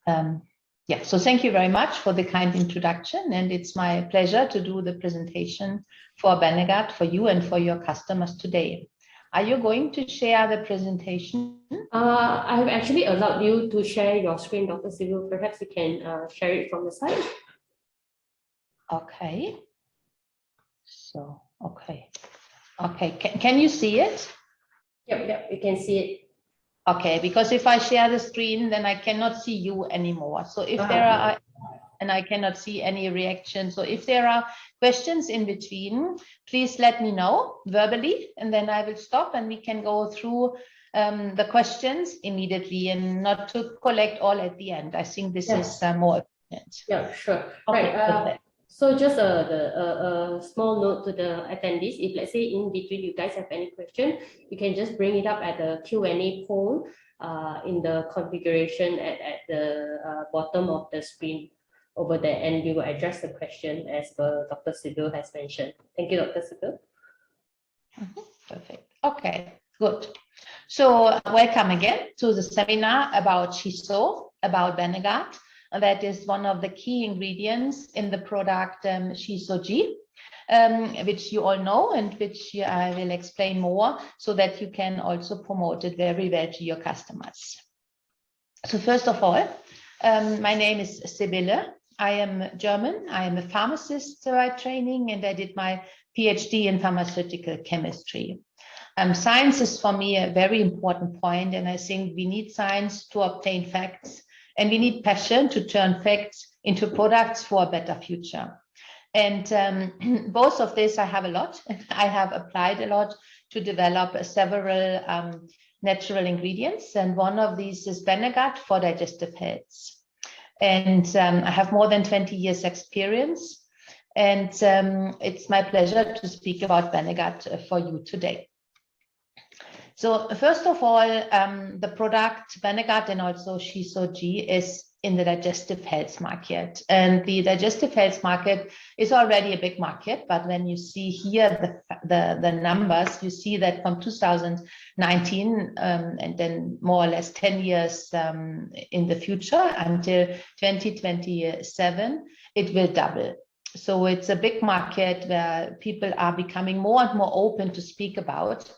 Yeah, so thank you very much for the kind introduction, and it's my pleasure to do the presentation for Bernegard, for you and for your customers today. Are you going to share the presentation? I've actually allowed you to share your screen, Dr. Sybille. Perhaps you can share it from the side. Okay. So, okay. Can you see it? Yep, you can see it. Okay, because if I share the screen, then I cannot see you anymore. So if there are, and I cannot see any reaction. So if there are questions in between, please let me know verbally, and then I will stop and we can go through the questions immediately and not to collect all at the end. I think this is more efficient. Yeah, sure. Okay, right. So just a small note to the attendees. If let's say in between you guys have any question, you can just bring it up at the Q&A poll in the configuration at the bottom of the screen over there, and we will address the question as Dr. Sybille has mentioned. Thank you, Dr. Sybille. Perfect. Okay, good. So welcome again to the seminar about Shiso, about Bernegard. That is one of the key ingredients in the product ShisoG, which you all know and which I will explain more so that you can also promote it very well to your customers. So first of all, my name is Sybille. I am German. I am a pharmacist by training, and I did my PhD in pharmaceutical chemistry. Science is for me a very important point, and I think we need science to obtain facts. And we need passion to turn facts into products for a better future. And both of this I have a lot. I have applied a lot to develop several natural ingredients. And one of these is Bernegard for digestive health. And I have more than 20 years experience. And it's my pleasure to speak about Bernegard for you today. So first of all, the product Bernegard and also ShisoG is in the digestive health market. And the digestive health market is already a big market, but when you see here the numbers, you see that from 2019 and then more or less 10 years in the future until 2027, it will double. So it's a big market where people are becoming more and more open to speak about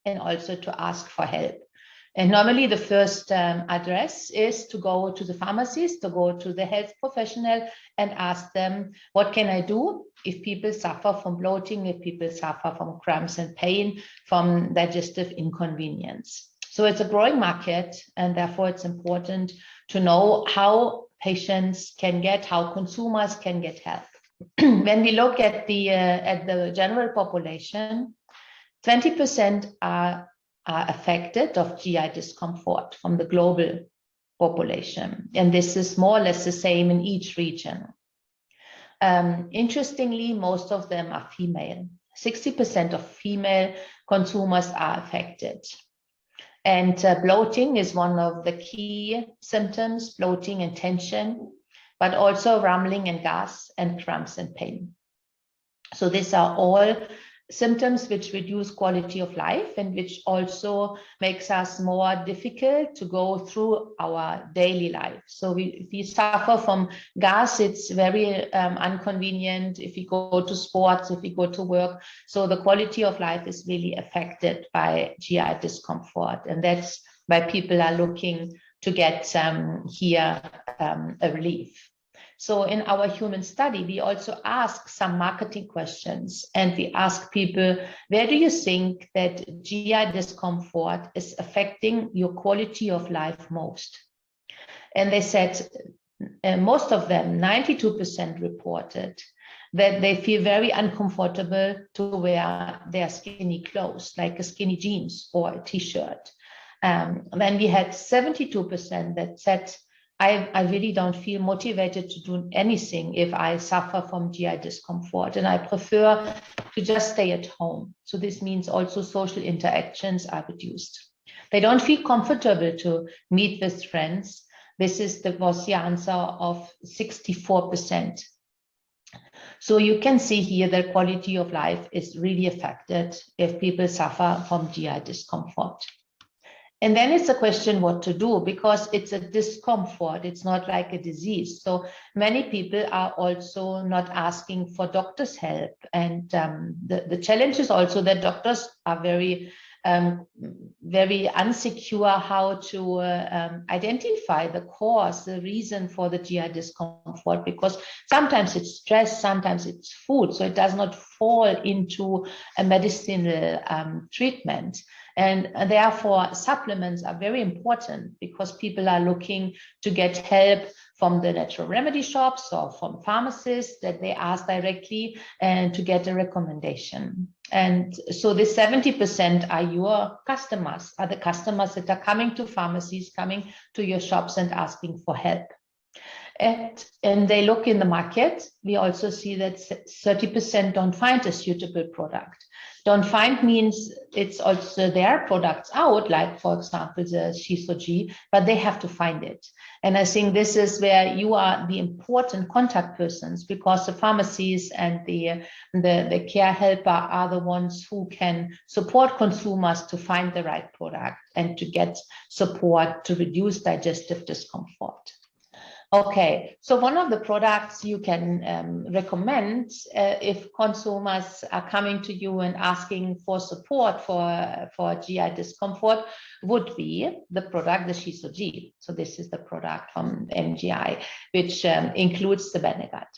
and also to ask for help. And normally the first address is to go to the pharmacist, to go to the health professional and ask them, what can I do if people suffer from bloating, if people suffer from cramps and pain, from digestive inconvenience. So it's a growing market, and therefore it's important to know how patients can get, how consumers can get help. When we look at the general population, 20% are affected of GI discomfort from the global population. And this is more or less the same in each region. Interestingly, most of them are female. 60% of female consumers are affected. And bloating is one of the key symptoms, bloating and tension, but also rumbling and gas and cramps and pain. So these are all symptoms which reduce quality of life and which also makes us more difficult to go through our daily life. So if we suffer from gas, it's very inconvenient if we go to sports, if we go to work. So the quality of life is really affected by GI discomfort. And that's why people are looking to get here a relief. So in our human study, we also ask some marketing questions, and we ask people, where do you think that GI discomfort is affecting your quality of life most? And they said, most of them, 92% reported that they feel very uncomfortable to wear their skinny clothes, like a skinny jeans or a t-shirt. Then we had 72% that said, I really don't feel motivated to do anything if I suffer from GI discomfort, and I prefer to just stay at home. So this means also social interactions are reduced. They don't feel comfortable to meet with friends. This was the answer of 64%. So you can see here that quality of life is really affected if people suffer from GI discomfort. And then it's a question what to do, because it's a discomfort. It's not like a disease. So many people are also not asking for doctor's help. And the challenge is also that doctors are very unsecure how to identify the cause, the reason for the GI discomfort, because sometimes it's stress, sometimes it's food. So it does not fall into a medicinal treatment. And therefore, supplements are very important, because people are looking to get help from the natural remedy shops or from pharmacists, that they ask directly and to get a recommendation. And so the 70% are your customers, are the customers that are coming to pharmacies, coming to your shops and asking for help. And they look in the market. We also see that 30% don't find a suitable product. Don't find means it's also their products out, like for example, the ShisoG, but they have to find it. And I think this is where you are the important contact persons, because the pharmacies and the care helper are the ones who can support consumers to find the right product and to get support to reduce digestive discomfort. Okay, so one of the products you can recommend if consumers are coming to you and asking for support for GI discomfort would be the product, the ShisoG. So this is the product from MGI, which includes the Benegat.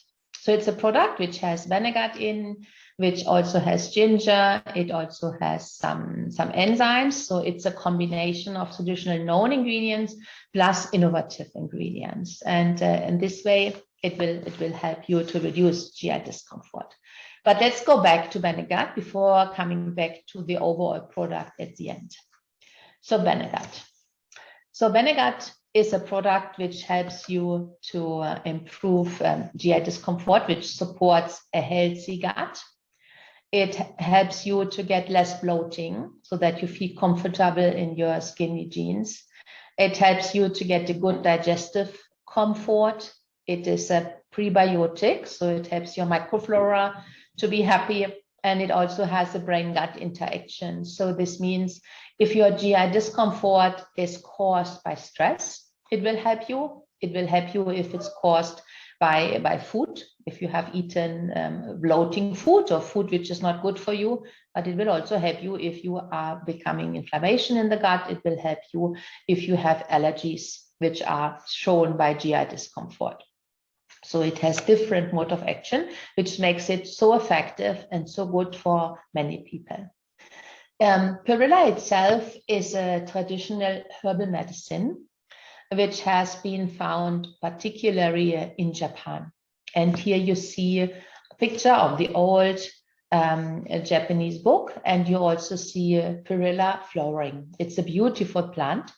So it's a product which has Benegat in, which also has ginger. It also has some enzymes. So it's a combination of traditional known ingredients plus innovative ingredients. And in this way, it will help you to reduce GI discomfort. But let's go back to Benegat before coming back to the overall product at the end. So Benegat. So Benegat is a product which helps you to improve GI discomfort, which supports a healthy gut. It helps you to get less bloating so that you feel comfortable in your skinny jeans. It helps you to get a good digestive comfort. It is a prebiotic, so it helps your microflora to be happy. And it also has a brain-gut interaction. So this means if your GI discomfort is caused by stress, it will help you. It will help you if it's caused by food, if you have eaten bloating food or food which is not good for you. But it will also help you if you are becoming inflammation in the gut. It will help you if you have allergies which are shown by GI discomfort. So it has different mode of action, which makes it so effective and so good for many people. Perilla itself is a traditional herbal medicine, which has been found particularly in Japan. And here you see a picture of the old Japanese book, and you also see Perilla flowering. It's a beautiful plant.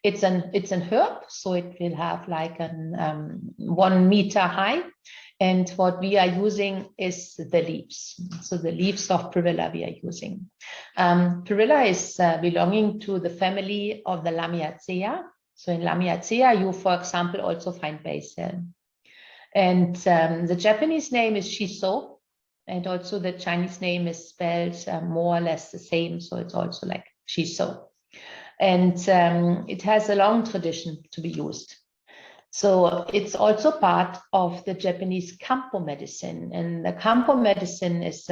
It's an herb, so it will have like an 1 meter high. And what we are using is the leaves. So the leaves of Perilla we are using. Perilla is belonging to the family of the Lamiaceae. So in Lamiaceae, you, for example, also find basil. And the Japanese name is Shiso. And also the Chinese name is spelled more or less the same. So it's also like Shiso. And it has a long tradition to be used. So it's also part of the Japanese Kampo medicine. And the Kampo medicine is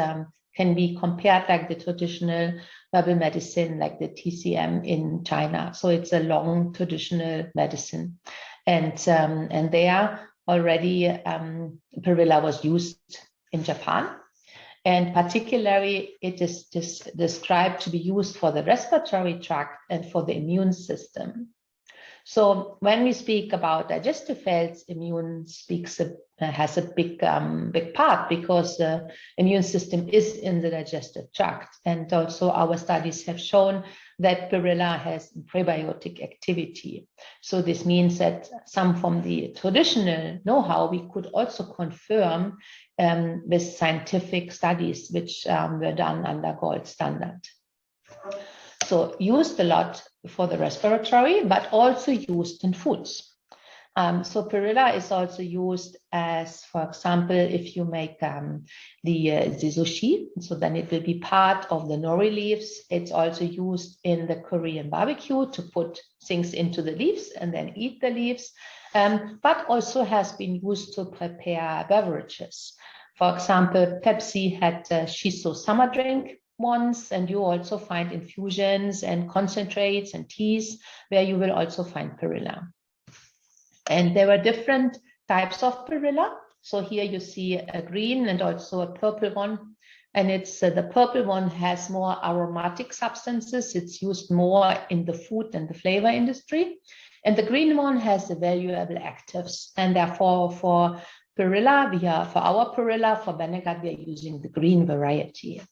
can be compared like the traditional herbal medicine, like the TCM in China. So it's a long traditional medicine. And there already Perilla was used in Japan. And particularly, it is described to be used for the respiratory tract and for the immune system. So when we speak about digestive health, immune has a big part, because the immune system is in the digestive tract. And also our studies have shown that Perilla has prebiotic activity. So this means that some from the traditional know-how we could also confirm with scientific studies which were done under gold standard. So used a lot for the respiratory, but also used in foods. So perilla is also used as, for example, if you make the sushi, so then it will be part of the nori leaves. It's also used in the Korean barbecue to put things into the leaves and then eat the leaves, but also has been used to prepare beverages. For example, Pepsi had Shiso summer drink once, and you also find infusions and concentrates and teas where you will also find perilla. And there were different types of perilla. So here you see a green and also a purple one. And it's the purple one has more aromatic substances. It's used more in the food and the flavor industry. And the green one has the valuable actives. And therefore for perilla, for our perilla, for Benegat, we are using the green variety.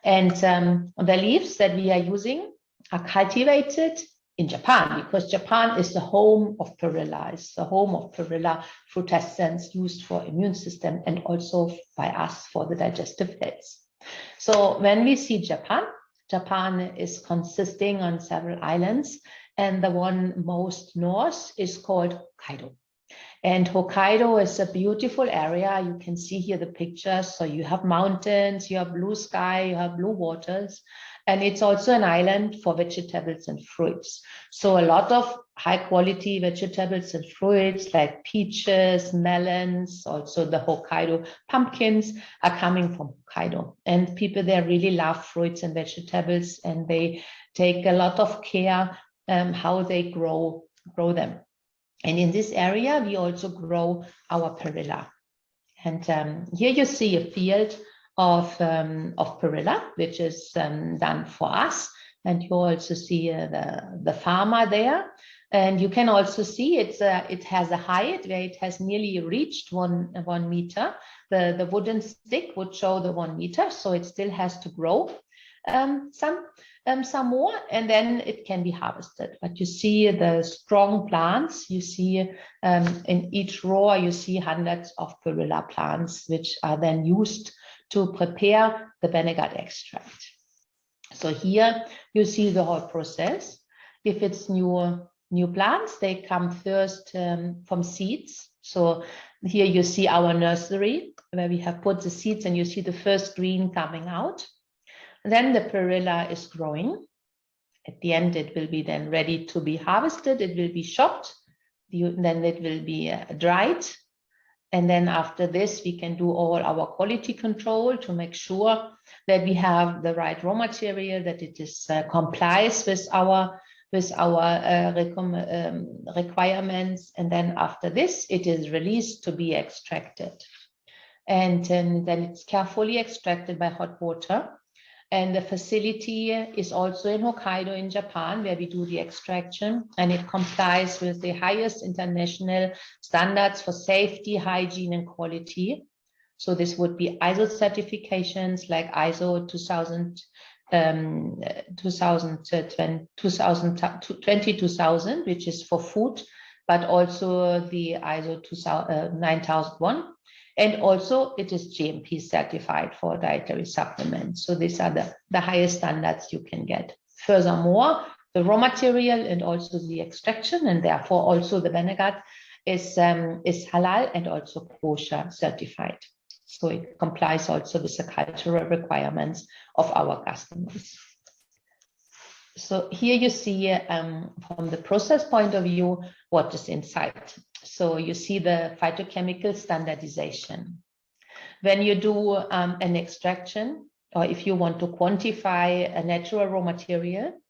And the leaves that we are using are cultivated in Japan, because Japan is the home of perilla, it's the home of perilla frutescens used for immune system and also by us for the digestive health. So when we see Japan, Japan is consisting on several islands, and the one most north is called Hokkaido. And Hokkaido is a beautiful area. You can see here the pictures. So you have mountains, you have blue sky, you have blue waters. And it's also an island for vegetables and fruits. So a lot of high quality vegetables and fruits like peaches, melons, also the Hokkaido pumpkins are coming from Hokkaido. And people there really love fruits and vegetables, and they take a lot of care how they grow them. And in this area, we also grow our perilla. And here you see a field of perilla, which is done for us. And you also see the farmer there. And you can also see it has a height where it has nearly reached 1 meter. The wooden stick would show the 1 meter, so it still has to grow some more, and then it can be harvested. But you see the strong plants, you see in each row, you see hundreds of perilla plants, which are then used to prepare the Benegat extract. So here you see the whole process. If it's new plants, they come first from seeds. So here you see our nursery where we have put the seeds, and you see the first green coming out. Then the perilla is growing. At the end, it will be then ready to be harvested. It will be chopped. Then it will be dried. And then after this, we can do all our quality control to make sure that we have the right raw material, that it is complies with our requirements. And then after this, it is released to be extracted. And then it's carefully extracted by hot water. And the facility is also in Hokkaido in Japan, where we do the extraction, and it complies with the highest international standards for safety, hygiene, and quality. So this would be ISO certifications like ISO 22000, which is for food, but also the ISO 9001. And also it is GMP certified for dietary supplements. So these are the highest standards you can get. Furthermore, the raw material and also the extraction, and therefore also the Benegat is halal and also kosher certified. So it complies also with the cultural requirements of our customers. So here you see from the process point of view, what is inside. So you see the phytochemical standardization. When you do an extraction, or if you want to quantify a natural raw material,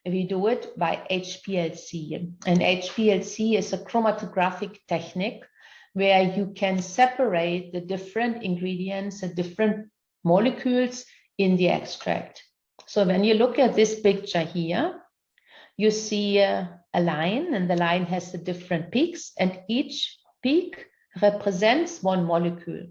we do it by HPLC. And HPLC is a chromatographic technique where you can separate the different ingredients and different molecules in the extract. So when you look at this picture here, you see a line, and the line has the different peaks, and each peak represents one molecule.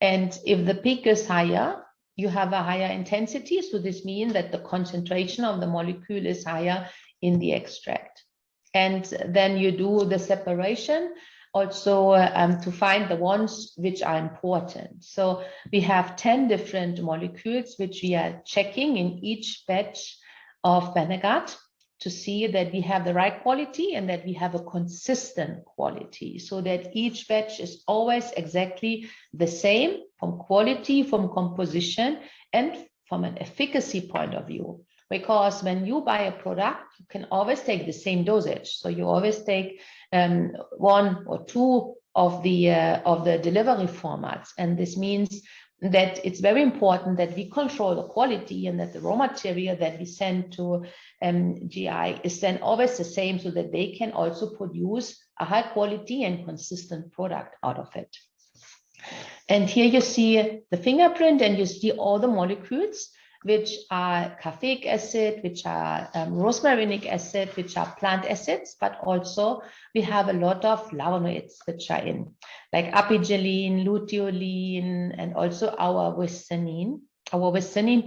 And if the peak is higher, you have a higher intensity. So this means that the concentration of the molecule is higher in the extract. And then you do the separation also to find the ones which are important. So we have 10 different molecules which we are checking in each batch of Benegat. to see that we have the right quality and that we have a consistent quality, so that each batch is always exactly the same from quality, from composition, and from an efficacy point of view. Because when you buy a product, you can always take the same dosage. So you always take 1 or 2 of the delivery formats. And this means that it's very important that we control the quality and that the raw material that we send to GI is then always the same, so that they can also produce a high quality and consistent product out of it. And here you see the fingerprint, and you see all the molecules, which are caffeic acid, which are rosmarinic acid, which are plant acids, but also we have a lot of flavonoids which are in, like apigeline, luteolin, and also our withanine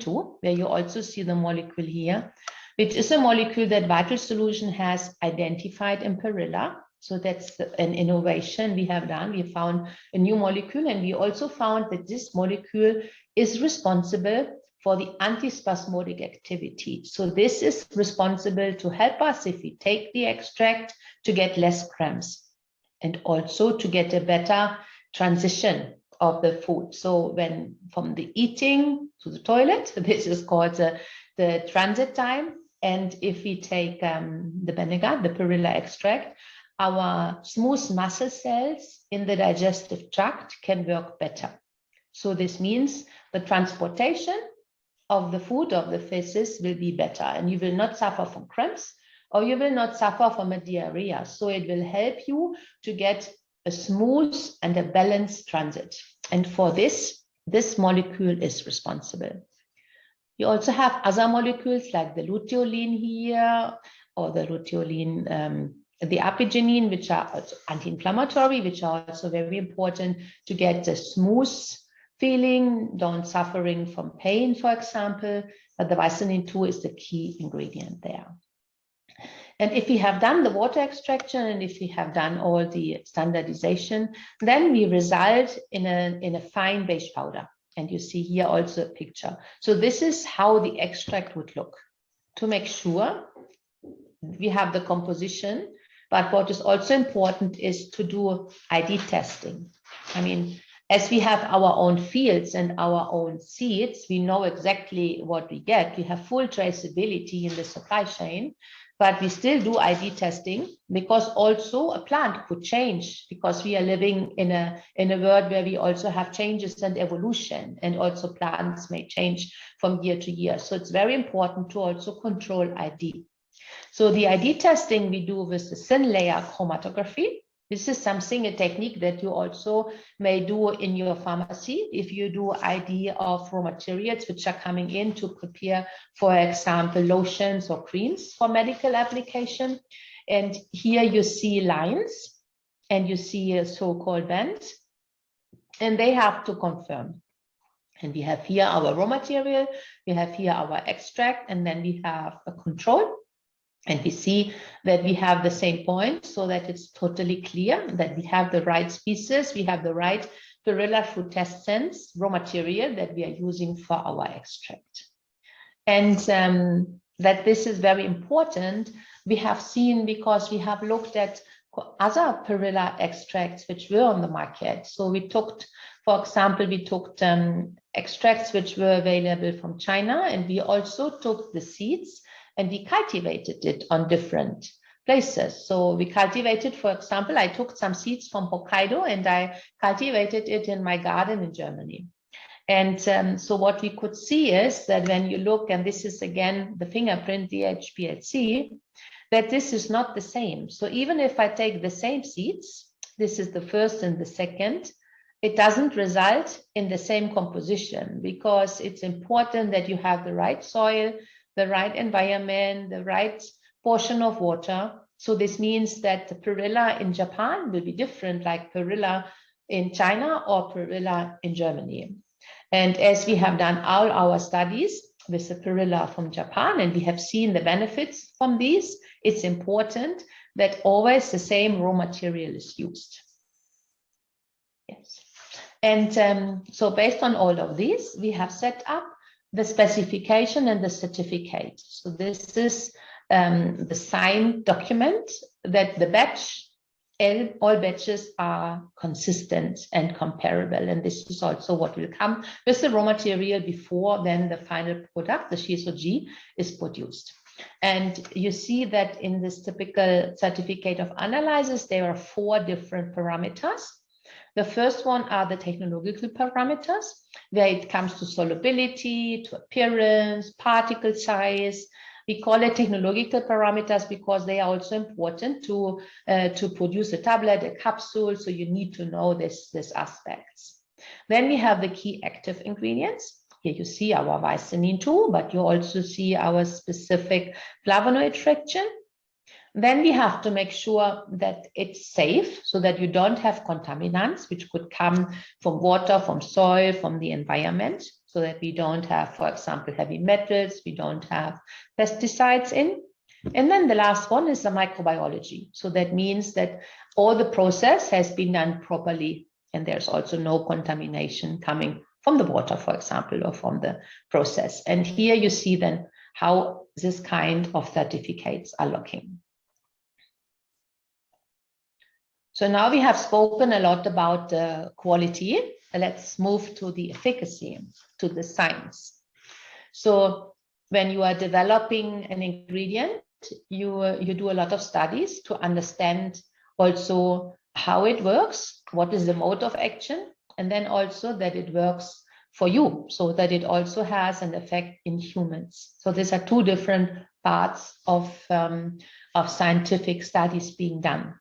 2, where you also see the molecule here, which is a molecule that Vital Solution has identified in Perilla. So that's an innovation we have done. We found a new molecule, and we also found that this molecule is responsible for the antispasmodic activity. So this is responsible to help us, if we take the extract, to get less cramps and also to get a better transition of the food. So when from the eating to the toilet, this is called the transit time. And if we take the Beniga, the Perilla extract, our smooth muscle cells in the digestive tract can work better. So this means the transportation of the food, of the feces, will be better, and you will not suffer from cramps, or you will not suffer from a diarrhea. So it will help you to get a smooth and a balanced transit. And for this molecule is responsible. You also have other molecules like the luteolin here, or the luteolin, the apigenin, which are also anti-inflammatory, which are also very important to get the smooth feeling, don't suffering from pain, for example, but the withanine 2 is the key ingredient there. And if we have done the water extraction, and if we have done all the standardization, then we result in a fine beige powder. And you see here also a picture. So this is how the extract would look. To make sure we have the composition, but what is also important is to do ID testing. I mean, as we have our own fields and our own seeds, we know exactly what we get. We have full traceability in the supply chain, but we still do ID testing, because also a plant could change, because we are living in a world where we also have changes and evolution, and also plants may change from year to year. So it's very important to also control ID. So the ID testing we do with the thin layer chromatography. This is something, a technique that you also may do in your pharmacy if you do ID of raw materials which are coming in to prepare, for example, lotions or creams for medical application. And here you see lines and you see a so-called bands, and they have to confirm. And we have here our raw material, we have here our extract, and then we have a control. And we see that we have the same point, so that it's totally clear that we have the right species, we have the right Perilla frutescens raw material that we are using for our extract. And that this is very important, we have seen, because we have looked at other Perilla extracts which were on the market. So we took, for example, extracts which were available from China, and we also took the seeds and we cultivated it on different places. So we cultivated, for example, I took some seeds from Hokkaido and I cultivated it in my garden in Germany. And so what we could see is that when you look, and this is again the fingerprint, the HPLC, that this is not the same. So even if I take the same seeds, this is the first and the second, it doesn't result in the same composition, because it's important that you have the right soil, the right environment, the right portion of water. So this means that the Perilla in Japan will be different, like Perilla in China or Perilla in Germany. And as we have done all our studies with the Perilla from Japan, and we have seen the benefits from these, it's important that always the same raw material is used. Yes. And so based on all of these, we have set up the specification and the certificate. So this is the signed document that the batch, all batches are consistent and comparable. And this is also what will come with the raw material before then the final product, the ShisoG, is produced. And you see that in this typical certificate of analysis, there are 4 different parameters. The first one are the technological parameters, where it comes to solubility, to appearance, particle size. We call it technological parameters because they are also important to produce a tablet, a capsule. So you need to know these aspects. Then we have the key active ingredients. Here you see our Vicinin 2, but you also see our specific flavonoid fraction. Then we have to make sure that it's safe so that you don't have contaminants, which could come from water, from soil, from the environment, so that we don't have, for example, heavy metals, we don't have pesticides in. And then the last one is the microbiology. So that means that all the process has been done properly, and there's also no contamination coming from the water, for example, or from the process. And here you see then how this kind of certificates are looking. So now we have spoken a lot about the quality. Let's move to the efficacy, to the science. So when you are developing an ingredient, you do a lot of studies to understand also how it works, what is the mode of action, and then also that it works for you, so that it also has an effect in humans. So these are 2 different parts of scientific studies being done.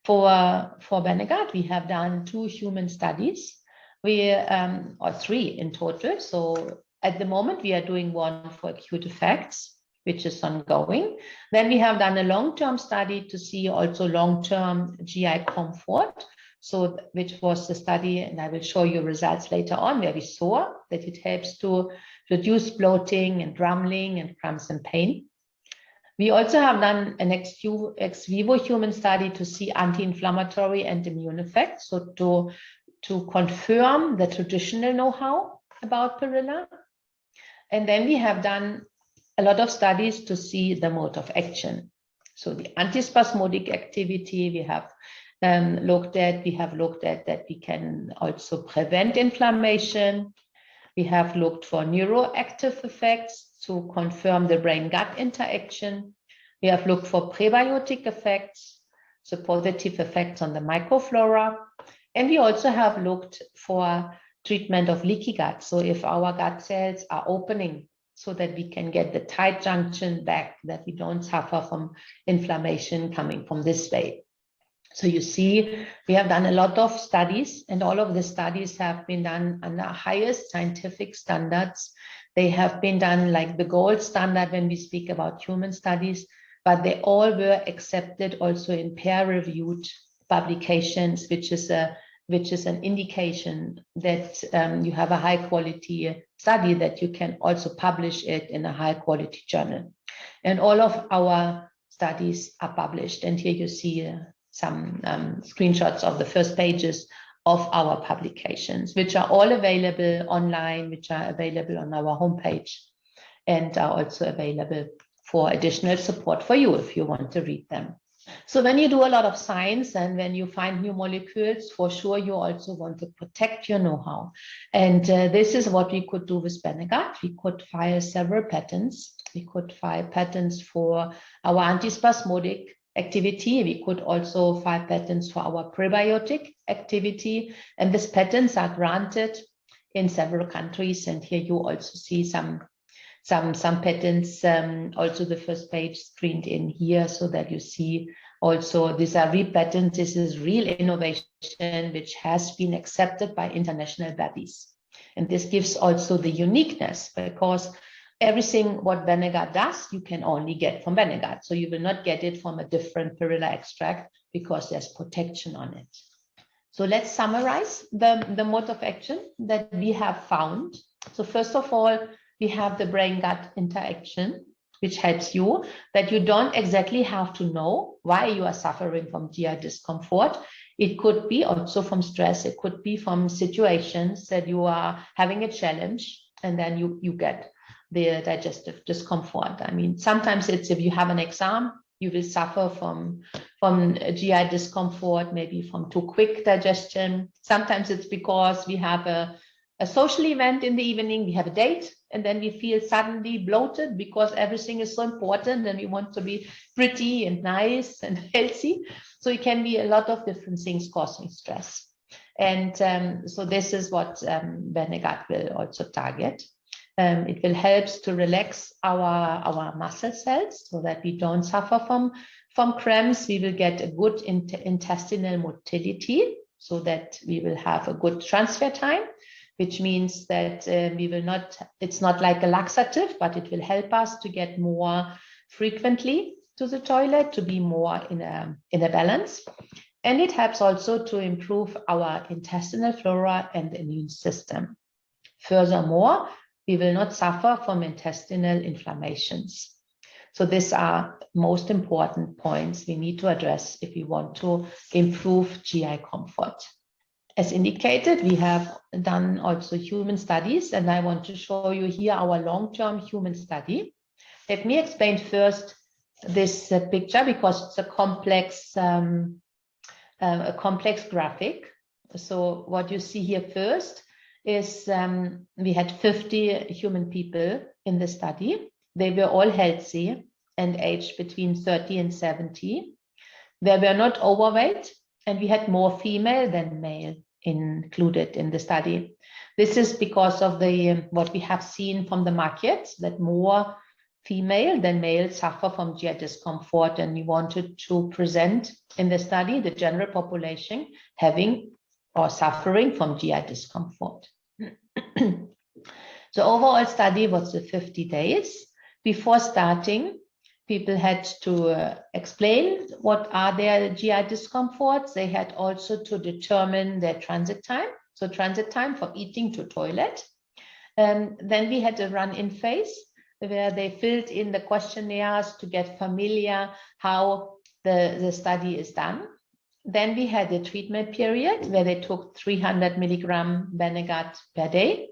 For Bhanagat, we have done 2 human studies, or 3 in total. So at the moment, we are doing one for acute effects, which is ongoing. Then we have done a long-term study to see also long-term GI comfort. So which was the study, and I will show you results later on, where we saw that it helps to reduce bloating and drumming and cramps and pain. We also have done an ex vivo human study to see anti-inflammatory and immune effects, so to confirm the traditional know-how about Perilla. And then we have done a lot of studies to see the mode of action. So the antispasmodic activity we have looked at that we can also prevent inflammation. We have looked for neuroactive effects to confirm the brain-gut interaction. We have looked for prebiotic effects, so positive effects on the microflora. And we also have looked for treatment of leaky gut. So if our gut cells are opening, so that we can get the tight junction back, that we don't suffer from inflammation coming from this way. So you see, we have done a lot of studies, and all of the studies have been done under highest scientific standards. They have been done like the gold standard when we speak about human studies, but they all were accepted also in peer-reviewed publications, which is an indication that you have a high-quality study, that you can also publish it in a high-quality journal. And all of our studies are published. And here you see some screenshots of the first pages of our publications, which are all available online, which are available on our homepage, and are also available for additional support for you if you want to read them. So when you do a lot of science and when you find new molecules, for sure you also want to protect your know-how. And this is what we could do with Bhanagat. We could file several patents. We could file patents for our antispasmodic activity. We could also file patents for our prebiotic activity. And these patents are granted in several countries. And here you also see some patents, also the first page screened in here, so that you see also these are real patents. This is real innovation which has been accepted by international bodies. And this gives also the uniqueness, because everything what Bhanagat does, you can only get from Bhanagat. So you will not get it from a different Perilla extract, because there's protection on it. So let's summarize the mode of action that we have found. So first of all, we have the brain-gut interaction, which helps you that you don't exactly have to know why you are suffering from GI discomfort. It could be also from stress. It could be from situations that you are having a challenge, and then you get the digestive discomfort. I mean, sometimes it's if you have an exam, you will suffer from GI discomfort, maybe from too quick digestion. Sometimes it's because we have a social event in the evening, we have a date, and then we feel suddenly bloated because everything is so important and we want to be pretty and nice and healthy. So it can be a lot of different things causing stress. And so this is what Venegat will also target. It will help to relax our muscle cells so that we don't suffer from cramps. We will get a good intestinal motility so that we will have a good transfer time, which means that we will not, it's not like a laxative, but it will help us to get more frequently to the toilet, to be more in a balance. And it helps also to improve our intestinal flora and the immune system. Furthermore, we will not suffer from intestinal inflammations. So these are most important points we need to address if we want to improve GI comfort. As indicated, we have done also human studies, and I want to show you here our long-term human study. Let me explain first this picture because it's a complex graphic. So what you see here first is we had 50 human people in the study. They were all healthy and aged between 30 and 70. They were not overweight, and we had more female than male included in the study. This is because of what we have seen from the market, that more female than male suffer from GI discomfort, and we wanted to present in the study the general population having or suffering from GI discomfort. The overall study was the 50 days. Before starting, people had to explain what are their GI discomforts. They had also to determine their transit time, so transit time from eating to toilet. Then we had a run-in phase where they filled in the questionnaires to get familiar how the study is done. Then we had a treatment period where they took 300 milligram Venegat per day,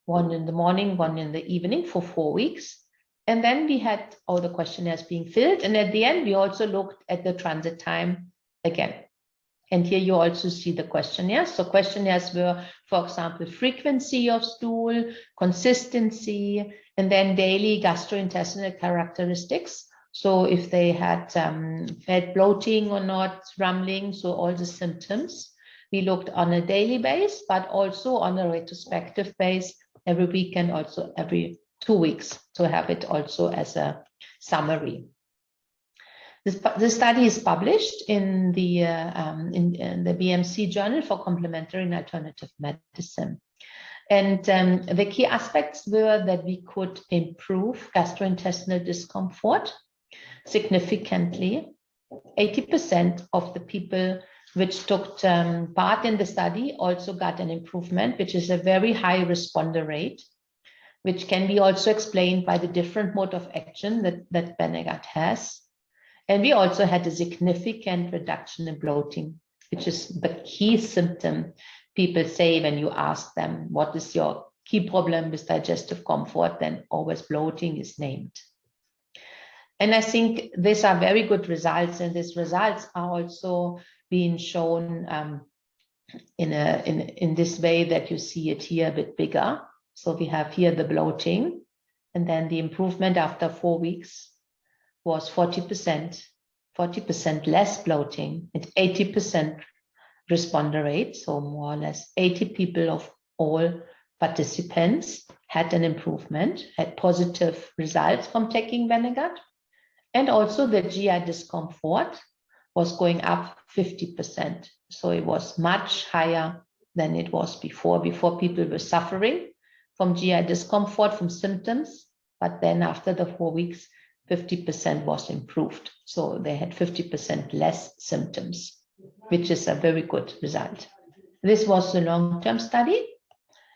one in the morning, one in the evening for 4 weeks. And then we had all the questionnaires being filled. And at the end, we also looked at the transit time again. And here you also see the questionnaires. So questionnaires were, for example, frequency of stool, consistency, and then daily gastrointestinal characteristics. So if they had felt bloating or not, rumbling, so all the symptoms. We looked on a daily base, but also on a retrospective base every week and also every 2 weeks to have it also as a summary. The study is published in the BMC Journal for Complementary and Alternative Medicine. And the key aspects were that we could improve gastrointestinal discomfort significantly. 80% of the people which took part in the study also got an improvement, which is a very high responder rate, which can be also explained by the different mode of action that Venegat has. And we also had a significant reduction in bloating, which is the key symptom people say when you ask them, what is your key problem with digestive comfort? Then always bloating is named. And I think these are very good results, and these results are also being shown in this way that you see it here a bit bigger. So we have here the bloating, and then the improvement after 4 weeks was 40% less bloating and 80% responder rate. So more or less 80 people of all participants had an improvement, had positive results from taking Venegat. And also the GI discomfort was going up 50%. So it was much higher than it was before. Before people were suffering from GI discomfort, from symptoms, but then after the 4 weeks, 50% was improved. So they had 50% less symptoms, which is a very good result. This was the long-term study.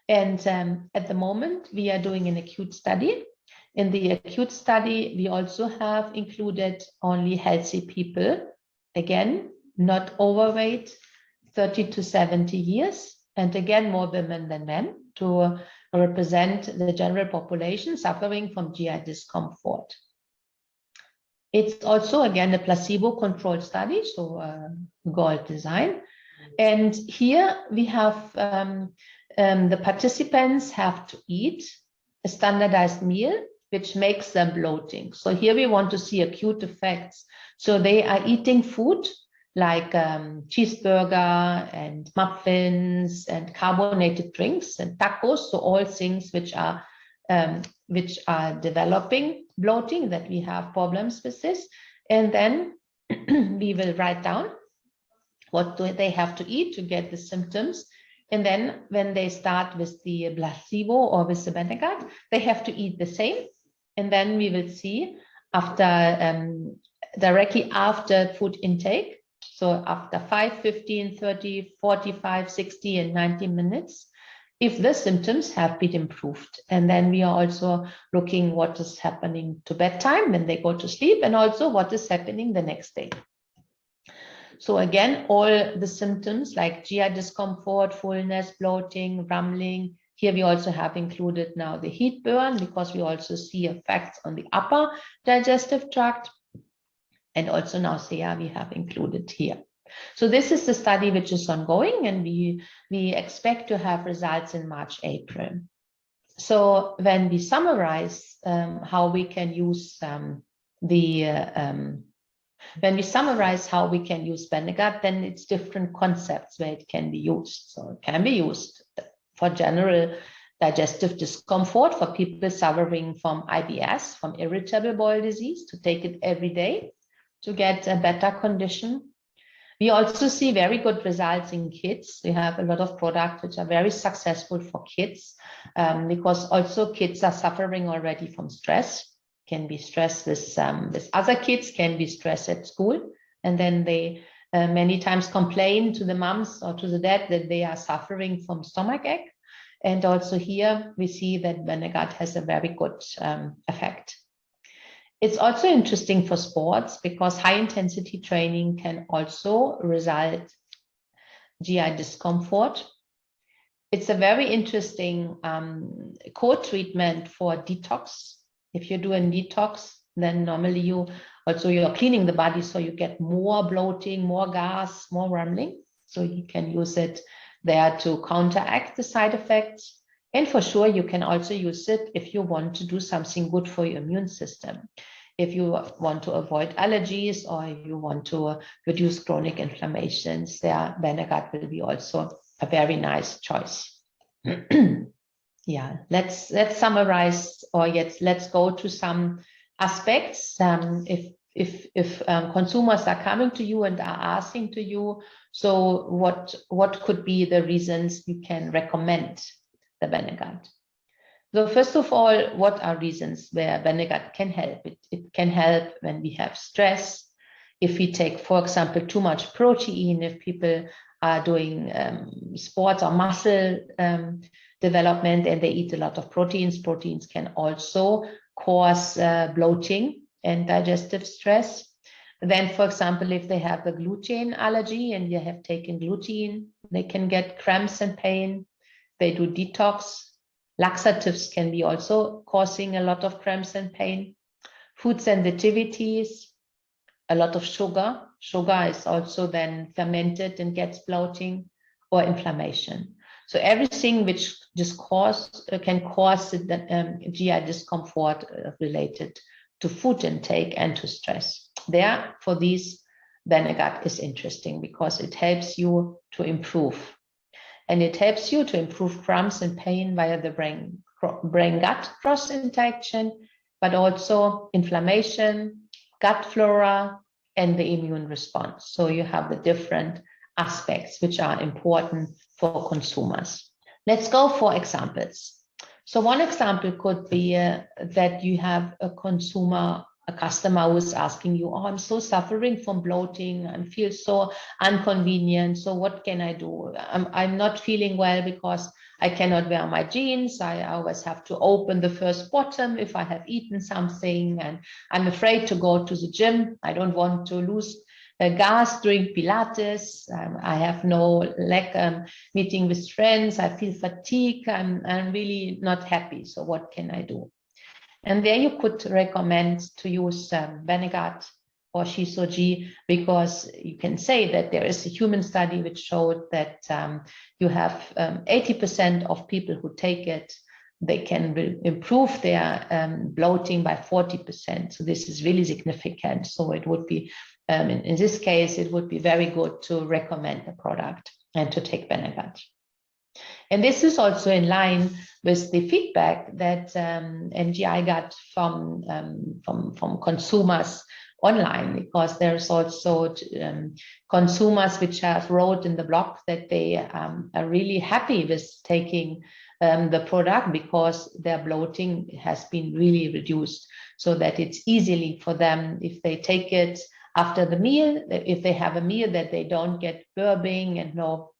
And at the moment, we are doing an acute study. In the acute study, we also have included only healthy people, again, not overweight, 30 to 70 years, and again, more women than men, to represent the general population suffering from GI discomfort. It's also, again, a placebo-controlled study, so gold design. And here we have the participants have to eat a standardized meal, which makes them bloating. So here we want to see acute effects. So they are eating food like cheeseburger and muffins and carbonated drinks and tacos, so all things which are developing bloating, that we have problems with this. And then we will write down what do they have to eat to get the symptoms. And then when they start with the placebo or with the Benegat, they have to eat the same. And then we will see after directly after food intake, so after 5, 15, 30, 45, 60, and 90 minutes, if the symptoms have been improved. And then we are also looking what is happening to bedtime when they go to sleep, and also what is happening the next day. So again, all the symptoms like GI discomfort, fullness, bloating, rumbling. Here we also have included now the heat burn, because we also see effects on the upper digestive tract. And also nausea we have included here. So this is the study which is ongoing, and we expect to have results in March, April. So when we summarize how we can use Benegat, then it's different concepts where it can be used. So it can be used for general digestive discomfort for people suffering from IBS, from irritable bowel disease, to take it every day to get a better condition. We also see very good results in kids. We have a lot of products which are very successful for kids, because also kids are suffering already from stress. Can be stress with other kids, can be stress at school. And then they many times complain to the moms or to the dad that they are suffering from stomachache. And also here we see that Benegat has a very good effect. It's also interesting for sports, because high intensity training can also result GI discomfort. It's a very interesting co-treatment for detox. If you do a detox, then normally you're cleaning the body, so you get more bloating, more gas, more rumbling. So you can use it there to counteract the side effects. And for sure, you can also use it if you want to do something good for your immune system. If you want to avoid allergies, or you want to reduce chronic inflammations, there Benegat will be also a very nice choice. Yeah, let's summarize, or let's go to some aspects. If consumers are coming to you and are asking to you, so what could be the reasons you can recommend the Benegat? So first of all, what are reasons where Benegat can help? It can help when we have stress. If we take, for example, too much protein, if people are doing sports or muscle development and they eat a lot of proteins, proteins can also cause bloating and digestive stress. Then, for example, if they have a gluten allergy and you have taken gluten, they can get cramps and pain. They do detox. Laxatives can be also causing a lot of cramps and pain. Food sensitivities, a lot of sugar. Sugar is also then fermented and gets bloating, or inflammation. So everything which can cause GI discomfort related to food intake and to stress. There, for these, Benegat is interesting, because it helps you to improve. And it helps you to improve cramps and pain via the brain-gut cross interaction, but also inflammation, gut flora, and the immune response. So you have the different aspects which are important for consumers. Let's go for examples. So one example could be that you have a customer who is asking you, oh, I'm so suffering from bloating and feel so inconvenient. So what can I do? I'm not feeling well because I cannot wear my jeans. I always have to open the first bottom if I have eaten something, and I'm afraid to go to the gym. I don't want to lose Gastric, Pilates. I have no leg meeting with friends. I feel fatigue. I'm really not happy. So what can I do? And there you could recommend to use Benegat or ShisoG, because you can say that there is a human study which showed that you have 80% of people who take it, they can improve their bloating by 40%. So this is really significant. So it would be, in this case, it would be very good to recommend the product and to take Benegat. And this is also in line with the feedback that NGI got from consumers online, because there's also consumers which have wrote in the blog that they are really happy with taking the product, because their bloating has been really reduced, so that it's easily for them, if they take it after the meal, if they have a meal, that they don't get burping and no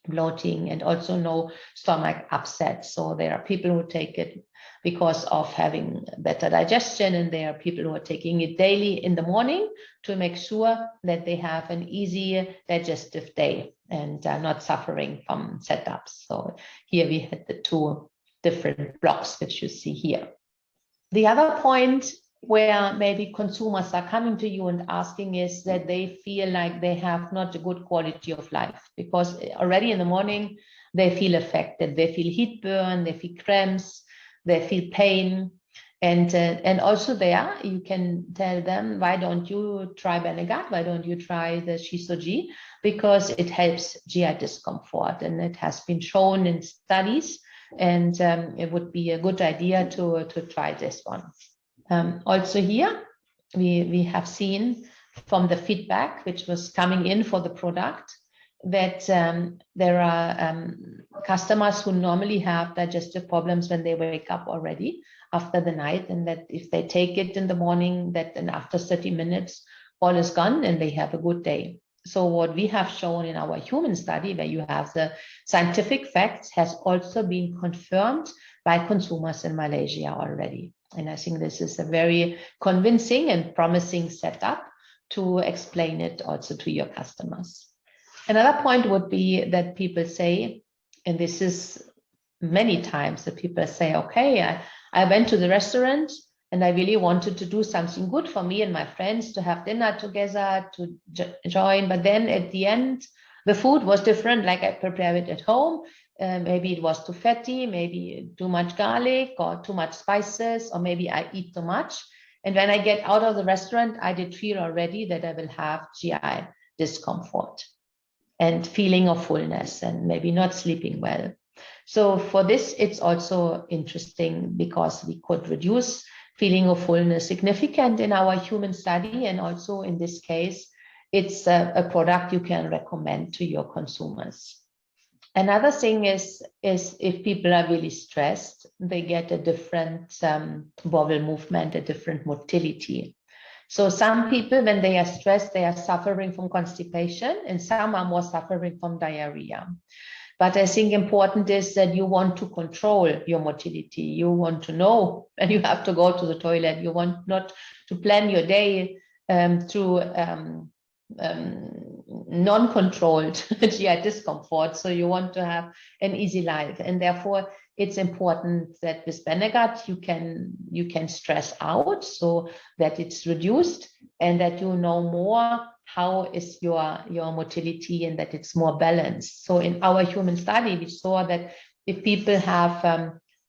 bloating and also no stomach upset. So there are people who take it because of having better digestion, and there are people who are taking it daily in the morning to make sure that they have an easy digestive day and are not suffering from setups. So here we had the two different blocks which you see here. The other point where maybe consumers are coming to you and asking is that they feel like they have not a good quality of life, because already in the morning they feel affected. They feel heat burn, they feel cramps, they feel pain. And also there you can tell them, why don't you try Benegat? Why don't you try the ShisoG? Because it helps GI discomfort, and it has been shown in studies, and it would be a good idea to try this one. Also here, we have seen from the feedback which was coming in for the product that there are customers who normally have digestive problems when they wake up already after the night, and that if they take it in the morning, that then after 30 minutes, all is gone and they have a good day. So what we have shown in our human study, where you have the scientific facts, has also been confirmed by consumers in Malaysia already. And I think this is a very convincing and promising setup to explain it also to your customers. Another point would be that people say, and this is many times that people say, okay, I went to the restaurant and I really wanted to do something good for me and my friends, to have dinner together, to join. But then at the end, the food was different, like I prepared it at home. Maybe it was too fatty, maybe too much garlic or too much spices, or maybe I eat too much. And when I get out of the restaurant, I did feel already that I will have GI discomfort and feeling of fullness and maybe not sleeping well. So for this, it's also interesting because we could reduce feeling of fullness significant in our human study. And also in this case, it's a product you can recommend to your consumers. Another thing is if people are really stressed, they get a different bowel movement, a different motility. So some people, when they are stressed, they are suffering from constipation, and some are more suffering from diarrhea. But I think important is that you want to control your motility. You want to know when you have to go to the toilet. You want not to plan your day through non-controlled GI discomfort. So you want to have an easy life, and therefore it's important that with Benegat you can stress out so that it's reduced, and that you know more how is your motility, and that it's more balanced. So in our human study, we saw that if people have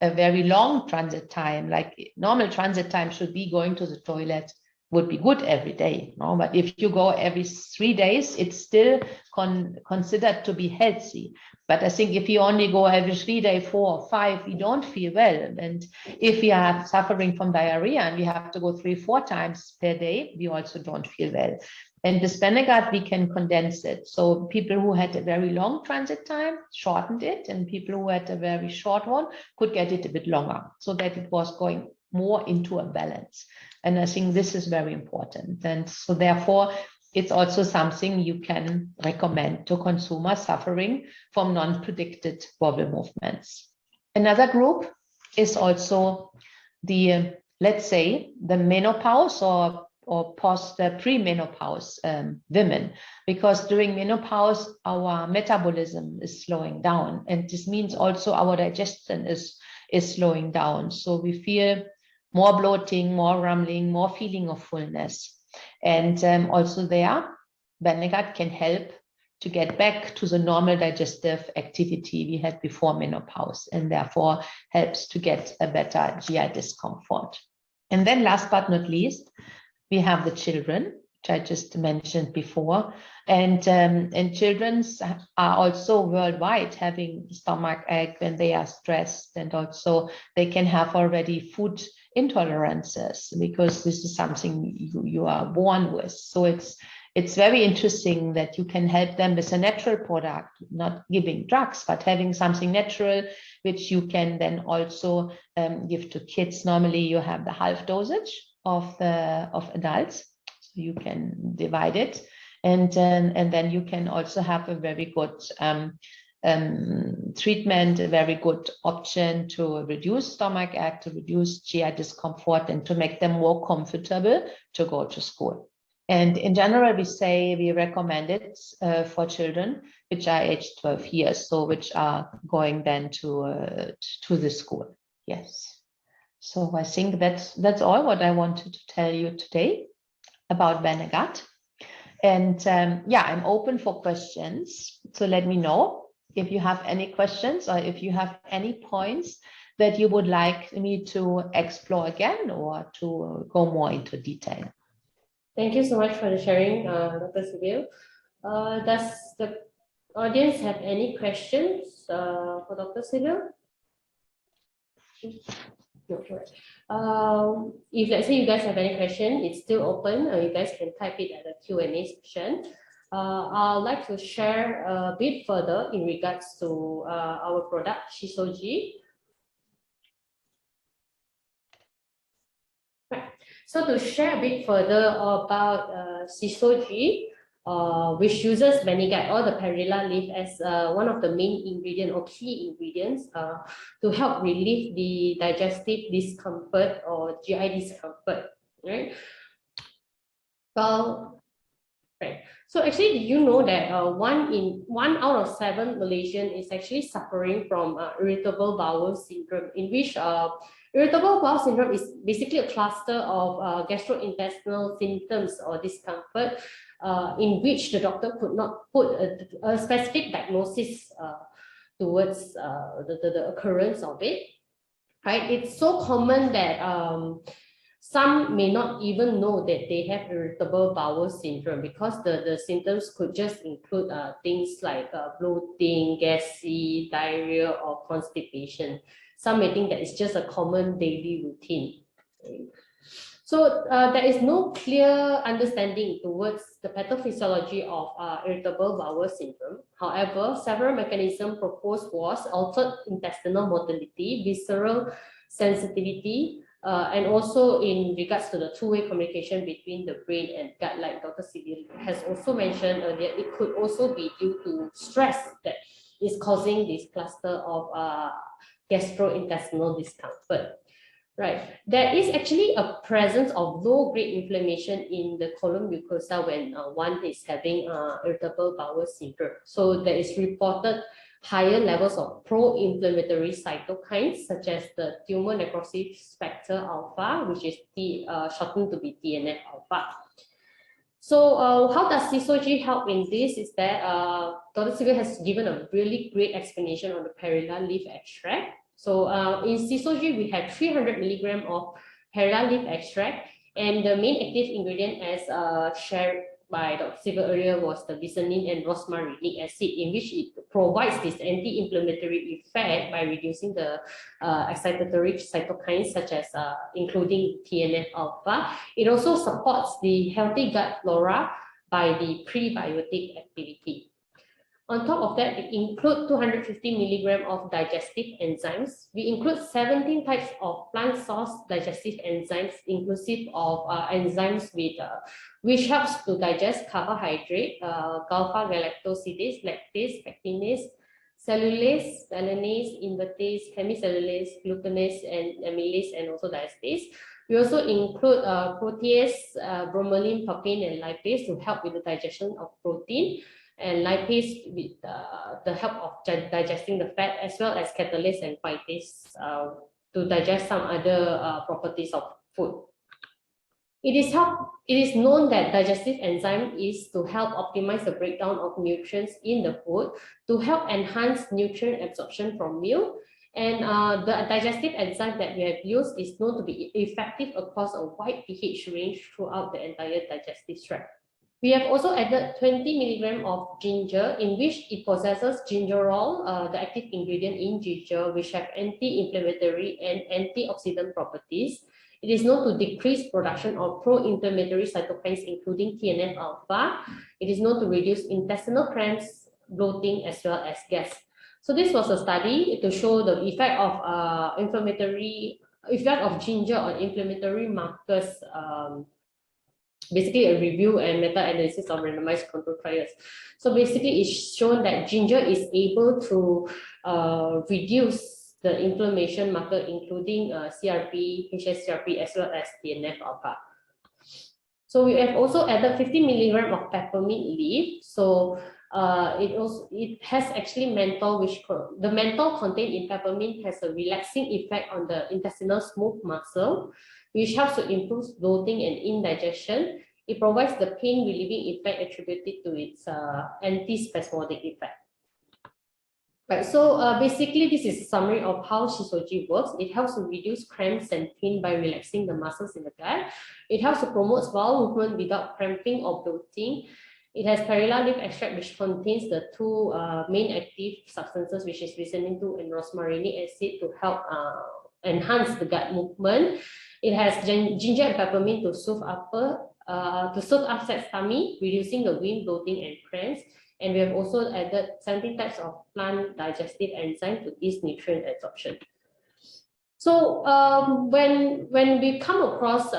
a very long transit time, like normal transit time should be going to the toilet, would be good every day, no? But if you go every 3 days, it's still considered to be healthy. But I think if you only go every 3 days, 4 or 5, you don't feel well. And if you are suffering from diarrhea and we have to go 3-4 times per day, we also don't feel well. And with Benegat, we can condense it. So people who had a very long transit time shortened it, and people who had a very short one could get it a bit longer, so that it was going more into a balance. And I think this is very important. And so therefore, it's also something you can recommend to consumers suffering from non-predicted bowel movements. Another group is also the, let's say, the menopause or or post premenopause women, because during menopause our metabolism is slowing down, and this means also our digestion is slowing down. So we feel more bloating, more rumbling, more feeling of fullness, and also there Benegat can help to get back to the normal digestive activity we had before menopause, and therefore helps to get a better GI discomfort. And then last but not least, we have the children, which I just mentioned before, and children are also worldwide having stomach ache when they are stressed, and also they can have already food intolerances, because this is something you are born with. So it's very interesting that you can help them with a natural product, not giving drugs, but having something natural, which you can then also give to kids. Normally you have the half dosage of adults, so you can divide it, and then you can also have a very good treatment, a very good option to reduce stomach ache, to reduce GI discomfort, and to make them more comfortable to go to school. And in general, we recommend it for children which are aged 12 years, so which are going then to the school. Yes. So I think that's all what I wanted to tell you today about Benegat. And yeah, I'm open for questions. So let me know if you have any questions, or if you have any points that you would like me to explore again, or to go more into detail. Thank you so much for the sharing, Dr. Sybille. Does the audience have any questions for Dr. Sybille? No. If let's say you guys have any question, it's still open. You guys can type it at the Q&A section. I'd like to share a bit further in regards to our product, ShisoG. Right. So to share a bit further about ShisoG, which uses Benegat or the Perilla Leaf as one of the main ingredients or key ingredients to help relieve the digestive discomfort or GI discomfort, right? Well, right. So actually, did you know that one out of 7 Malaysians is actually suffering from irritable bowel syndrome, in which irritable bowel syndrome is basically a cluster of gastrointestinal symptoms or discomfort, in which the doctor could not put a specific diagnosis towards the occurrence of it. Right? It's so common that some may not even know that they have irritable bowel syndrome, because the symptoms could just include things like bloating, gassy, diarrhea, or constipation. Some may think that it's just a common daily routine. So there is no clear understanding towards the pathophysiology of irritable bowel syndrome. However, several mechanisms proposed was altered intestinal motility, visceral sensitivity, and also in regards to the two-way communication between the brain and gut, like Dr. Sybille has also mentioned earlier, it could also be due to stress that is causing this cluster of gastrointestinal discomfort. Right. There is actually a presence of low-grade inflammation in the colon mucosa when one is having irritable bowel syndrome. So there is reported higher levels of pro-inflammatory cytokines, such as the tumor necrosis factor alpha, which is shortened to be TNF alpha. So how does ShisoG help in this is that Dr. Sybille has given a really great explanation on the Perilla leaf extract. So in ShisoG, we have 300 milligrams of Perilla leaf extract, and the main active ingredient, as shared by Dr. Sybille earlier, was the bisanin and rosmarinic acid, in which it provides this anti-inflammatory effect by reducing the excitatory cytokines, such as including TNF alpha. It also supports the healthy gut flora by the prebiotic activity. On top of that, we include 250 milligrams of digestive enzymes. We include 17 types of plant source digestive enzymes, inclusive of enzymes which helps to digest carbohydrate, alpha-galactosidase, lactase, pectinase, cellulase, valinase, invertase, hemicellulase, glucanase, and amylase, and also diastase. We also include protease, bromelain, papain, and lipase to help with the digestion of protein, and lipase with the help of digesting the fat, as well as catalase and phytase to digest some other properties of food. It is known that digestive enzyme is to help optimize the breakdown of nutrients in the food to help enhance nutrient absorption from meal. And the digestive enzyme that we have used is known to be effective across a wide pH range throughout the entire digestive tract. We have also added 20 milligrams of ginger, in which it possesses gingerol, the active ingredient in ginger, which have anti-inflammatory and antioxidant properties. It is known to decrease production of pro-inflammatory cytokines, including TNF-alpha. It is known to reduce intestinal cramps, bloating, as well as gas. So this was a study to show the effect of ginger on inflammatory markers. Basically a review and meta-analysis of randomized control trials. So basically it's shown that ginger is able to reduce the inflammation marker, including CRP, hsCRP, as well as TNF-alpha. So we have also added 50 milligrams of peppermint leaf. So it has actually menthol, which the menthol contained in peppermint has a relaxing effect on the intestinal smooth muscle, which helps to improve bloating and indigestion. It provides the pain relieving effect attributed to its antispasmodic effect. Right, so basically this is a summary of how ShisoG works. It helps to reduce cramps and pain by relaxing the muscles in the gut. It helps to promote bowel movement without cramping or bloating. It has Perilla Leaf extract, which contains the two main active substances, which is glycerin 2 and rosmarinic acid, to help enhance the gut movement. It has ginger and peppermint to soothe upset tummy, reducing the wind, bloating, and cramps. And we have also added 17 types of plant digestive enzyme to ease nutrient absorption. So when we come across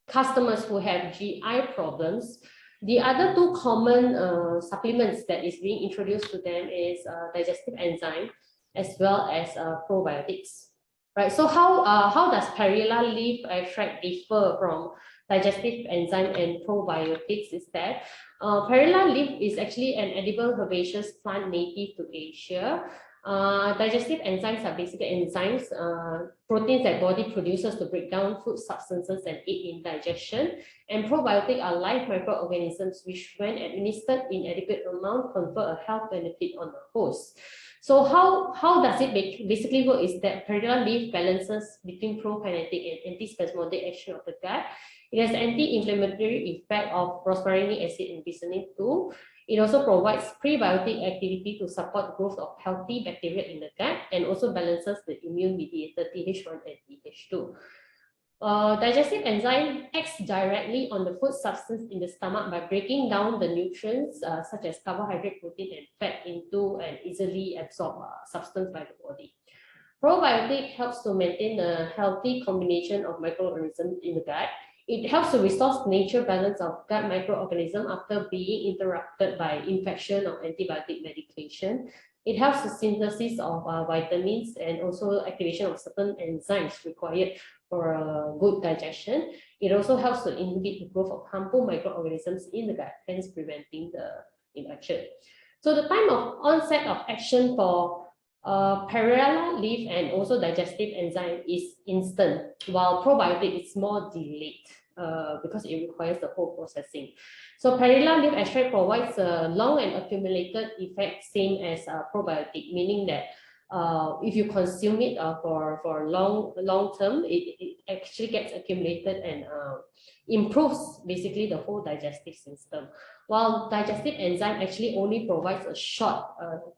customers who have GI problems, the other two common supplements that is being introduced to them is digestive enzyme as well as probiotics. Right. So how does Perilla Leaf extract differ from digestive enzyme and probiotics? Is that Perilla Leaf is actually an edible herbaceous plant native to Asia. Digestive enzymes are basically enzymes, proteins that body produces to break down food substances and aid in digestion. And probiotics are live microorganisms which, when administered in adequate amount, confer a health benefit on the host. So how does it basically work is that Perilla Leaf balances between prokinetic and antispasmodic action of the gut. It has anti-inflammatory effect of rosmarinic acid and glycerin 2. It also provides prebiotic activity to support growth of healthy bacteria in the gut, and also balances the immune-mediated Th1 and Th2. Digestive enzyme acts directly on the food substance in the stomach by breaking down the nutrients such as carbohydrate, protein, and fat into an easily absorbed substance by the body. Probiotic helps to maintain a healthy combination of microorganisms in the gut. It helps to restore natural balance of gut microorganism after being interrupted by infection or antibiotic medication. It helps the synthesis of vitamins and also activation of certain enzymes required for good digestion. It also helps to inhibit the growth of harmful microorganisms in the gut, hence preventing the infection. So the time of onset of action for Perilla Leaf and also digestive enzyme is instant, while probiotic is more delayed because it requires the whole processing. So Perilla Leaf extract provides a long and accumulated effect, same as probiotic, meaning that if you consume it for long term, it actually gets accumulated and improves basically the whole digestive system. While digestive enzyme actually only provides a short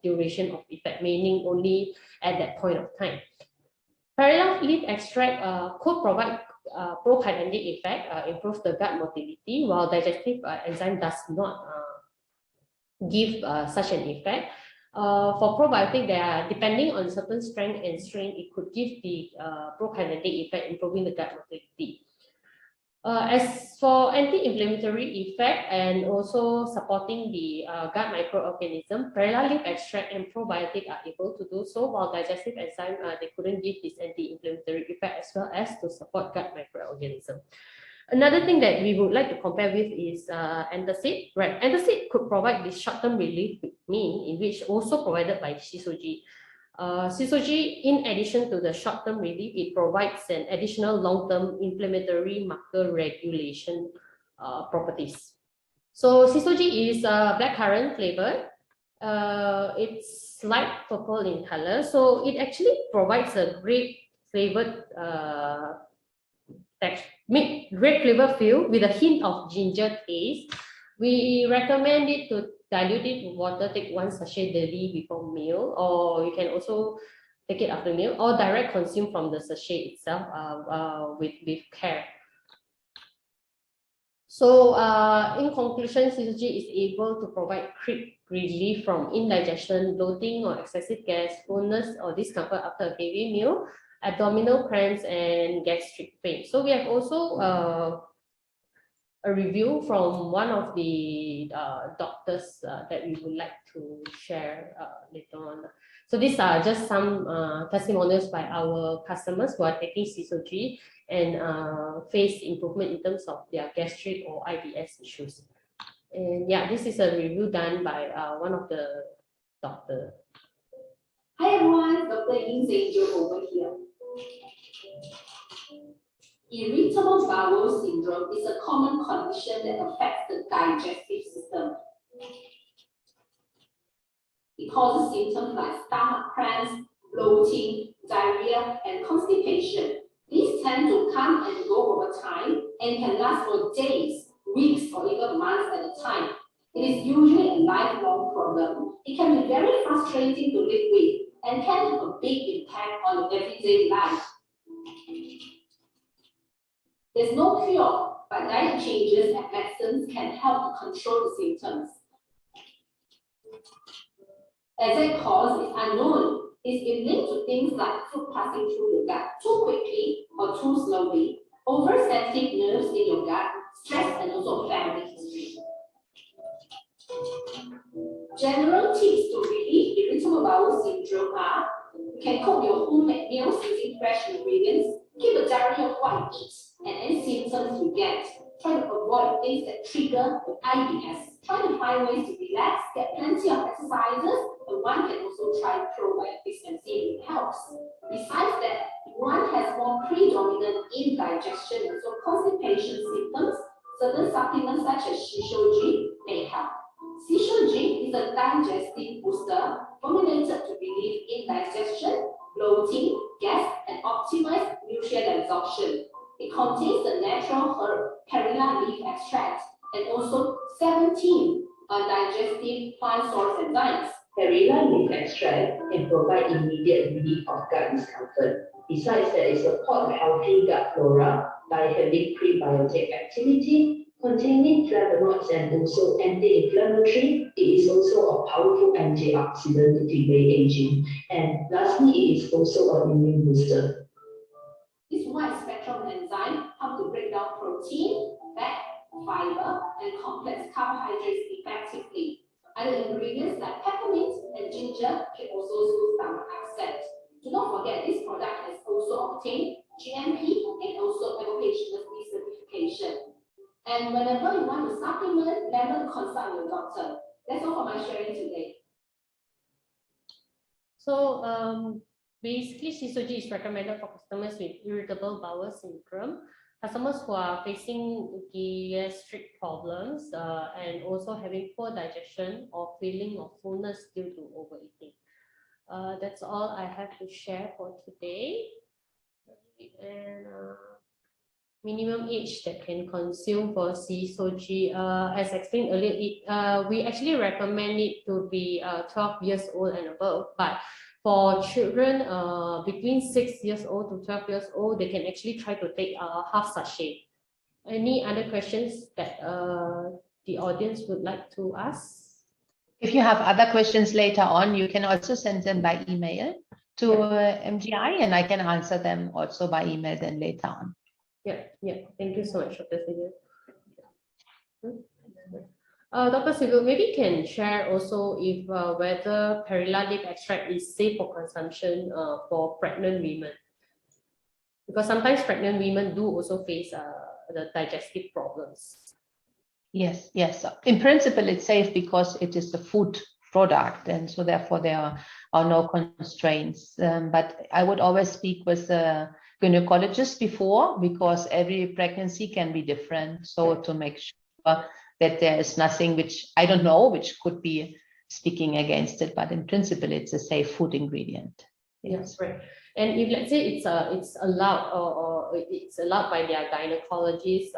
duration of effect, meaning only at that point of time. Perilla Leaf extract could provide prokinetic effect, improve the gut motility, while digestive enzyme does not give such an effect. For probiotic, they are depending on certain strength and strain, it could give the prokinetic effect, improving the gut motility. As for anti-inflammatory effect and also supporting the gut microorganism, Perilla Leaf extract and probiotic are able to do so, while digestive enzyme they couldn't give this anti-inflammatory effect as well as to support gut microorganism. Another thing that we would like to compare with is antacid. Right, antacid could provide this short-term relief mean, in which also provided by ShisoG. ShisoG, in addition to the short-term relief, it provides an additional long-term inflammatory marker regulation properties. So ShisoG is blackcurrant flavored. It's light purple in color, so it actually provides a great flavored great flavor feel with a hint of ginger taste. We recommend it to dilute it with water, take 1 sachet daily before meal, or you can also take it after meal, or direct consume from the sachet itself with care. So in conclusion, ShisoG is able to provide quick relief from indigestion, bloating or excessive gas, fullness or discomfort after a heavy meal, abdominal cramps and gastric pain. So we have also a review from one of the doctors that we would like to share later on. So these are just some testimonials by our customers who are taking ShisoG and face improvement in terms of their gastric or IBS issues. And yeah, this is a review done by one of the doctors. Hi everyone, Dr. Angel over here. Irritable bowel syndrome is a common condition that affects the digestive system. It causes symptoms like stomach cramps, bloating, diarrhea, and constipation. These tend to come and go over time and can last for days, weeks, or even months at a time. It is usually a lifelong problem. It can be very frustrating to live with and can have a big impact on everyday life. There's no cure, but diet changes and medicines can help to control the symptoms. Exact cause is unknown. It's been linked to things like food passing through the gut too quickly or too slowly, oversensitive nerves in your gut, stress, and also family history. General tips to relieve irritable bowel syndrome are: you can cook your homemade meals using fresh ingredients, keep a diary of what you eat and any symptoms you get. Try to avoid things that trigger IBS. Try to find ways to relax, get plenty of exercises, and one can also try probiotics and see if it helps. Besides that, if one has more predominant indigestion and so constipation symptoms, certain supplements such as ShisoG may help. ShisoG is a digestive booster formulated to relieve indigestion, bloating, gas, and optimize nutrient absorption. It contains the natural herb Perilla Leaf extract and also 17 digestive plant source enzymes. Perilla Leaf extract can provide immediate relief of gut discomfort. Besides that, it supports healthy gut flora by having prebiotic activity, containing flavonoids and also anti-inflammatory. It is also a powerful antioxidant to delay aging. And lastly, it is also an immune booster. This wide-spectrum enzyme helps to break down protein, fat, fiber, and complex carbohydrates effectively. Other ingredients like peppermint and ginger can also soothe stomach upset. Do not forget, this product has also obtained GMP and also HSE certification. And whenever you want to supplement, never consult your doctor. That's all for my sharing today. So basically, ShisoG is recommended for customers with irritable bowel syndrome, customers who are facing gastric problems and also having poor digestion or feeling of fullness due to overeating. That's all I have to share for today. And minimum age that can consume for ShisoG, as explained earlier, we actually recommend it to be 12 years old and above, but for children between 6 years old to 12 years old, they can actually try to take half sachet. Any other questions that the audience would like to ask? If you have other questions later on, you can also send them by email to MGI, and I can answer them also by email then later on. Yeah. Thank you so much, Dr. Sybille. Dr. Sybille, maybe you can share also if whether Perilla leaf extract is safe for consumption for pregnant women, because sometimes pregnant women do also face the digestive problems. Yes. In principle, it's safe because it is a food product, and so therefore there are no constraints. But I would always speak with a gynecologist before, because every pregnancy can be different. So to make sure that there is nothing which I don't know, which could be speaking against it. But in principle, it's a safe food ingredient. Yes, right. And if let's say it's allowed or it's allowed by their gynecologist,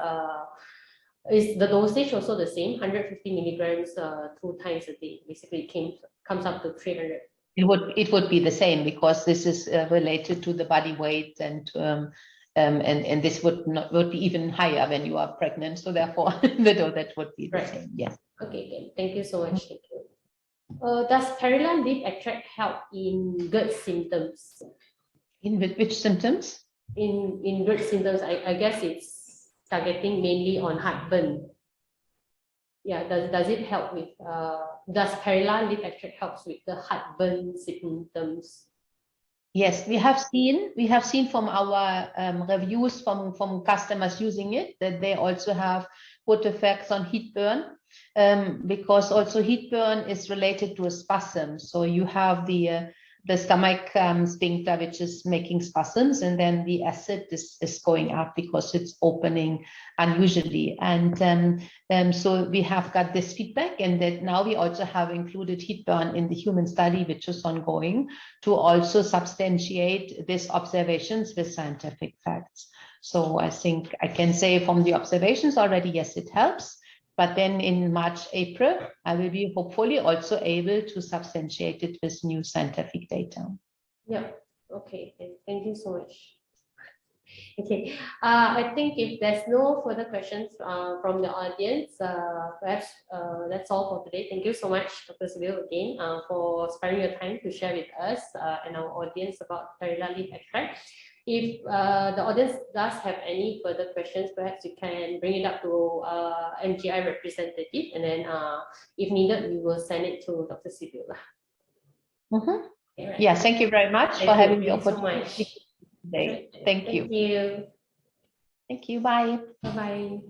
is the dosage also the same, 150 milligrams 2 times a day? Basically, comes up to 300. It would be the same, because this is related to the body weight, and this would be even higher when you are pregnant. So therefore, that would be the same. Yes. Okay, good. Thank you so much. Thank you. Does Perilla leaf extract help in GERD symptoms? In which symptoms? In GERD symptoms, I guess it's targeting mainly on heartburn. Yeah, does it help with does Perilla leaf extract helps with the heartburn symptoms? Yes, we have seen from our reviews from customers using it that they also have good effects on heatburn, because also heatburn is related to a spasm. So you have the stomach sphincter, which is making spasms, and then the acid is going up because it's opening unusually. And so we have got this feedback, and that now we also have included heatburn in the human study, which is ongoing, to also substantiate these observations with scientific facts. So I think I can say from the observations already, yes, it helps. But then in March, April, I will be hopefully also able to substantiate it with new scientific data. Yeah, okay, thank you so much. Okay, I think if there's no further questions from the audience, perhaps that's all for today. Thank you so much, Dr. Sybille, again, for sparing your time to share with us and our audience about Perilla leaf extract. If the audience does have any further questions, perhaps you can bring it up to MGI representative, and then if needed, we will send it to Dr. Sybille. Mm-hmm. Okay, right. Yeah, thank you very much for having the opportunity so today. Thank you. Thank you. Thank you. Bye. Bye-bye.